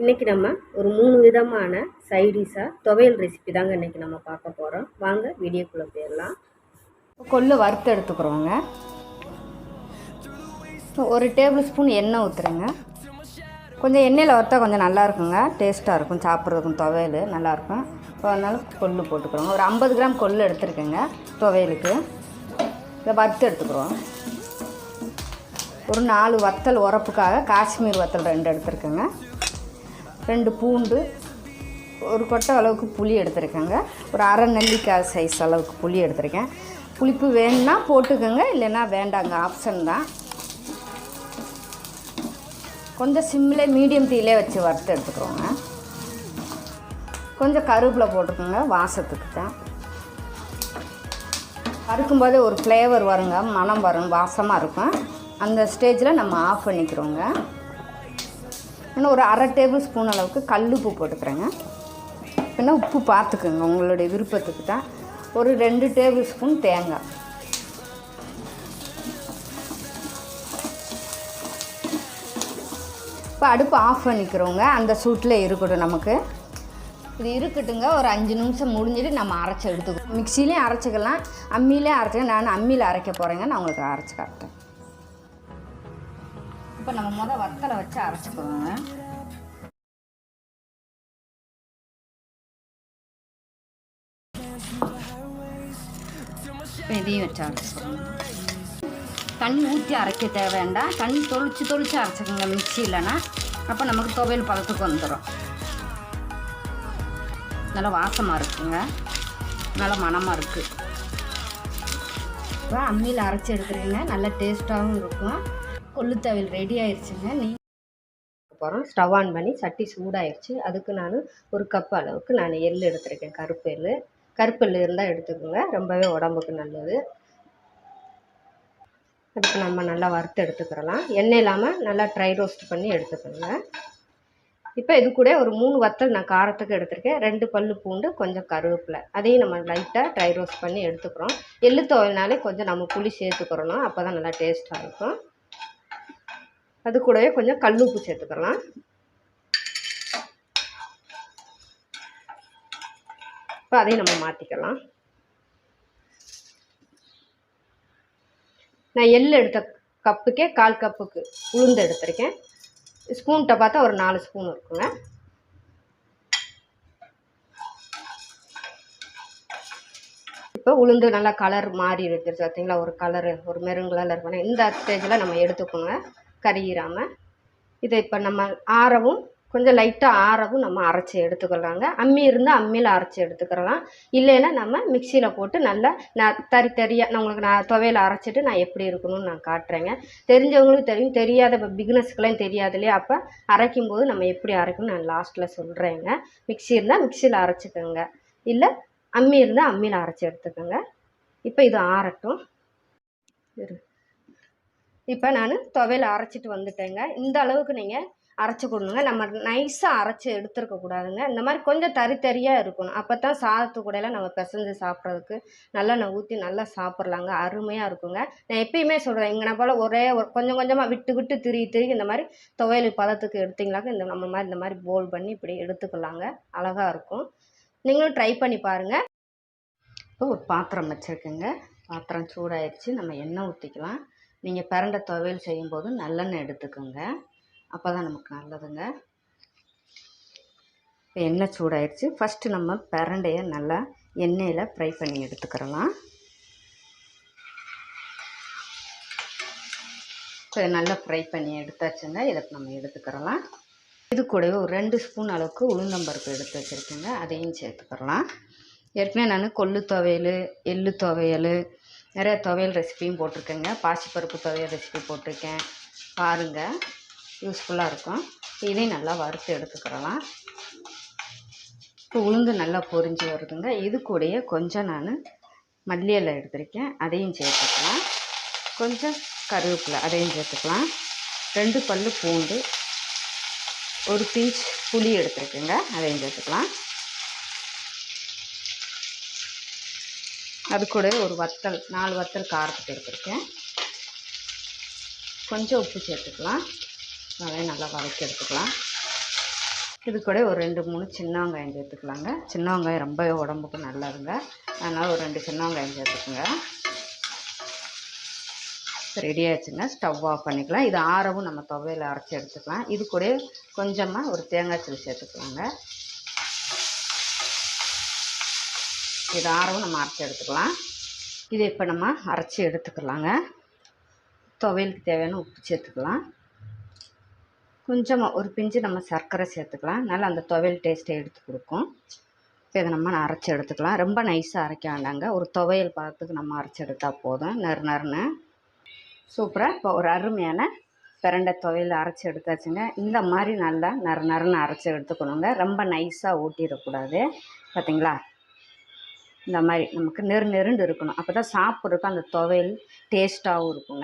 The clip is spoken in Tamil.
இன்றைக்கி நம்ம ஒரு 3 விதமான சைடிஷாக துவையல் ரெசிபி தாங்க இன்றைக்கி நம்ம பார்க்க போகிறோம். வாங்க வீடியோக்குள்ளே போயிடலாம். கொள்ளு வறுத்து எடுத்துக்கிறோங்க. ஒரு டேபிள் ஸ்பூன் எண்ணெய் ஊற்றுறேங்க. கொஞ்சம் எண்ணெயில் வறுத்தா கொஞ்சம் நல்லா இருக்குங்க, டேஸ்ட்டாக இருக்கும், சாப்பிட்றதுக்கும் துவையல் நல்லாயிருக்கும். இப்போ அதனால கொள்ளு போட்டுக்கிறோங்க. ஒரு 50 கிராம் கொள்ளு எடுத்துருக்கேங்க துவையலுக்கு. இதை வறுத்து எடுத்துக்கிறோம். ஒரு 4 வத்தல் உரப்புக்காக காஷ்மீர் வத்தல் 2 எடுத்துருக்கேங்க. 2 பூண்டு, ஒரு கொட்டை அளவுக்கு புளி எடுத்துருக்கேங்க. ஒரு அரை நெல்லிக்காய் சைஸ் அளவுக்கு புளி எடுத்துருக்கேன். புளிப்பு வேணுன்னா போட்டுக்கோங்க, இல்லைன்னா வேண்டாங்க, ஆப்ஷன் தான். கொஞ்சம் சிம்மில் மீடியம் தீயிலே வச்சு வறுத்து எடுத்துக்கிறோங்க. கொஞ்சம் கருவேப்பிலை போட்டுக்கோங்க, வாசத்துக்கு தான். வறுக்கும்போதே ஒரு ஃப்ளேவர் வருங்க, மணம் வரும், வாசமாக இருக்கும். அந்த ஸ்டேஜில் நம்ம ஆஃப் பண்ணிக்கிறோங்க. இன்னும் ஒரு அரை டேபிள் ஸ்பூன் அளவுக்கு கல்லுப்பு போட்டுக்கிறேங்க. இன்னும் உப்பு பார்த்துக்குங்க, உங்களுடைய விருப்பத்துக்கு தான். ஒரு 2 டேபிள் ஸ்பூன் தேங்காய். இப்போ அடுப்பு ஆஃப் பண்ணிக்கிறோங்க. அந்த சூட்டில் இருக்கட்டும், நமக்கு இது இருக்கட்டுங்க. ஒரு 5 நிமிஷம் முடிஞ்சிட்டு நம்ம அரைச்சி எடுத்துக்கணும். மிக்சிலையும் அரைச்சிக்கலாம், அம்மியிலே அரைச்சிக்கலாம். நான் அம்மியில் அரைக்க போகிறேங்க, நான் உங்களுக்கு அரைச்சி காட்டுறேன். இப்போ நம்ம வத்தலை வச்சு அரைச்சிக்கோங்க. இப்போ இதையும் வச்சு அரைச்சிக்கோங்க. தண்ணி ஊற்றி அரைக்க தேவையாண்டா, தண்ணி தொளிச்சு அரைச்சிக்கோங்க மிக்சி இல்லைன்னா. அப்போ நமக்கு துவையல் பதத்துக்கு வந்துடும். நல்லா வாசமாக இருக்குங்க, நல்லா மணமாக இருக்குது. இப்போ அம்மியில் அரைச்சி எடுத்துருங்க, நல்லா டேஸ்ட்டாகவும் இருக்கும். கொள்ளு துவையல் ரெடி ஆயிடுச்சுங்க. அப்புறம் ஸ்டவ் ஆன் பண்ணி சட்டி சூடாயிடுச்சு. அதுக்கு நான் ஒரு கப் அளவுக்கு நான் எள் எடுத்துருக்கேன், கருப்பு எள் இருந்தால் எடுத்துக்கோங்க, ரொம்பவே உடம்புக்கு நல்லது. அதுக்கு நம்ம நல்லா வறுத்து எடுத்துக்கிறலாம். எண்ணெய் இல்லாமல் நல்லா ட்ரை ரோஸ்ட் பண்ணி எடுத்துக்கோங்க. இப்போ இது கூட ஒரு 3 வத்தல் நான் காரத்துக்கு எடுத்துருக்கேன், 2 பல்லு பூண்டு, கொஞ்சம் கருவேப்பிலை, அதையும் நம்ம லைட்டாக ட்ரை ரோஸ்ட் பண்ணி எடுத்துக்கிறோம். எள்ளு துவையல்னாலே கொஞ்சம் நம்ம புளி சேர்த்துக்கிறணும், அப்போ தான் நல்லா டேஸ்ட்டாக இருக்கும். அது கூடவே கொஞ்சம் கல்லுப்பு சேர்த்துக்கலாம். இப்போ அதையும் நம்ம மாற்றிக்கலாம். நான் எள் எடுத்த கப்புக்கே 1/4 கப்புக்கு உளுந்து எடுத்திருக்கேன். ஸ்பூன்கிட்ட பார்த்தா ஒரு 4 ஸ்பூன் இருக்குங்க. இப்போ உளுந்து நல்லா கலர் மாறி இருக்குது பார்த்தீங்களா, ஒரு கலரு, ஒரு மெரூன் கலரில் இருக்கணும். இந்த ஸ்டேஜில் நம்ம எடுத்துக்கோங்க, கருகிராமல். இதை இப்போ நம்ம ஆறவும், கொஞ்சம் லைட்டாக ஆறவும் நம்ம அரைச்சி எடுத்துக்கலாங்க. அம்மி இருந்தால் அம்மியில் அரைச்சி எடுத்துக்கிறலாம், இல்லைன்னா நம்ம மிக்சியில் போட்டு நல்லா நான் தரியாக நான் துவையல் அரைச்சிட்டு நான் எப்படி இருக்கணும்னு நான் காட்டுறேங்க. தெரிஞ்சவங்களுக்கு தெரியும், தெரியாத இப்போ பிகினர்ஸ்க்கெல்லாம் தெரியாது இல்லையா, அப்போ அரைக்கும்போது நம்ம எப்படி அரைக்கணும்னு நான் லாஸ்ட்டில் சொல்கிறேங்க. மிக்சி இருந்தால் மிக்சியில் அரைச்சிக்கோங்க, இல்லை அம்மி இருந்தால் அம்மியில் அரைச்சி எடுத்துக்கோங்க. இப்போ இது ஆறட்டும். இப்போ நான் துவையல் அரைச்சிட்டு வந்துட்டேங்க. இந்த அளவுக்கு நீங்கள் அரைச்சி கொடுங்க. நம்ம நைஸாக அரைச்சி எடுத்துருக்கக்கூடாதுங்க. இந்த மாதிரி கொஞ்சம் தரியாக இருக்கணும், அப்போ தான் சாதத்து கூடையெல்லாம் நம்ம பிசைஞ்சு சாப்பிட்றதுக்கு நல்லெண்ணெய் ஊற்றி நல்லா சாப்பிட்லாங்க, அருமையாக இருக்குங்க. நான் எப்பயுமே சொல்கிறேன், இங்கே போல் ஒரே கொஞ்சம் கொஞ்சமாக விட்டு திருகி இந்த மாதிரி துவையல் பதத்துக்கு எடுத்திங்களாக்க இந்த மாதிரி போல் பண்ணி இப்படி எடுத்துக்கலாங்க, அழகாக இருக்கும். நீங்களும் ட்ரை பண்ணி பாருங்கள். இப்போ ஒரு பாத்திரம் வச்சுருக்கேங்க. பாத்திரம் சூடாயிடுச்சு, நம்ம எண்ணெய் ஊற்றிக்கலாம். நீங்கள் பிரண்டை துவையல் செய்யும்போது நல்லெண்ணெய் எடுத்துக்கோங்க, அப்போ தான் நமக்கு நல்லதுங்க. இப்போ எண்ணெய் சூடாயிடுச்சு. ஃபஸ்ட்டு நம்ம பிரண்டையை நல்லா எண்ணெயில் ஃப்ரை பண்ணி எடுத்துக்கிறலாம். இப்போ நல்லா ஃப்ரை பண்ணி எடுத்தாச்சுங்க. இதை நம்ம எடுத்துக்கிறலாம். இது கூடவே ஒரு 2 ஸ்பூன் அளவுக்கு உளுந்தம்பருப்பு எடுத்து வச்சுருக்கேங்க, அதையும் சேர்த்துக்கிறலாம். ஏற்கனவே நான் கொள்ளு துவையல், எள்ளு துவையல், நிறையா துவையல் ரெசிபியும் போட்டிருக்கேங்க. பாசிப்பருப்பு துவையல் ரெசிபி போட்டிருக்கேன், பாருங்கள், யூஸ்ஃபுல்லாக இருக்கும். இதையும் நல்லா வறுத்து எடுத்துக்கிறலாம். இப்போ உளுந்து நல்லா பொரிஞ்சு வருதுங்க. இது கூடயே கொஞ்சம் நான் மல்லி இலை எடுத்திருக்கேன், அதையும் சேர்த்துக்கலாம். கொஞ்சம் கருவேப்பிலை, அதையும் சேர்த்துக்கலாம். 2 பல்லு பூண்டு, ஒரு பிஞ்ச் புளி எடுத்துருக்கேங்க, அதையும் சேர்த்துக்கலாம். அது கூட ஒரு வத்தல், 4 வத்தல் காரத்துக்கு எடுத்துருக்கேன். கொஞ்சம் உப்பு சேர்த்துக்கலாம், அதையும் நல்லா வதக்கி எடுத்துக்கலாம். இது கூட ஒரு 2-3 சின்ன வெங்காயம் சேர்த்துக்கலாங்க. சின்ன வெங்காயம் ரொம்ப உடம்புக்கு நல்லதுங்க. அதனால் ஒரு 2 சின்ன வெங்காயம் சேர்த்துக்குங்க. ரெடி ஆயிடுச்சுங்க. ஸ்டவ் ஆஃப் பண்ணிக்கலாம். இது ஆறவும் நம்ம துவையில் அரைச்சி எடுத்துக்கலாம். இது கூட கொஞ்சமாக ஒரு தேங்காய் தூள் சேர்த்துக்கலாங்க. இது ஆறவும் நம்ம அரைச்சி எடுத்துக்கலாம். இதை இப்போ நம்ம அரைச்சி எடுத்துக்கலாங்க. துவையலுக்கு தேவையான உப்பு சேர்த்துக்கலாம். கொஞ்சமாக ஒரு பிஞ்சு நம்ம சர்க்கரை சேர்த்துக்கலாம். நல்லா அந்த துவையல் டேஸ்ட்டை எடுத்து கொடுக்கும். இதை நம்ம அரைச்சி எடுத்துக்கலாம். ரொம்ப நைஸாக அரைக்க வேண்டாங்க. ஒரு துவையல் பதத்துக்கு நம்ம அரைச்சி எடுத்தால் போதும். நறுன்னு சூப்பராக இப்போ ஒரு அருமையான பிரண்டை துவையல் அரைச்சி எடுத்தாச்சுங்க. இந்த மாதிரி நல்லா நறுன்னு அரைச்சி எடுத்துக்கணுங்க. ரொம்ப நைஸாக ஊட்டிடக்கூடாது. பார்த்தீங்களா, இந்த மாதிரி நமக்கு நெருண்டு இருக்கணும். அப்போ தான் சாப்பிட்றதுக்கு அந்த துவையல் டேஸ்ட்டாகவும் இருக்குங்க.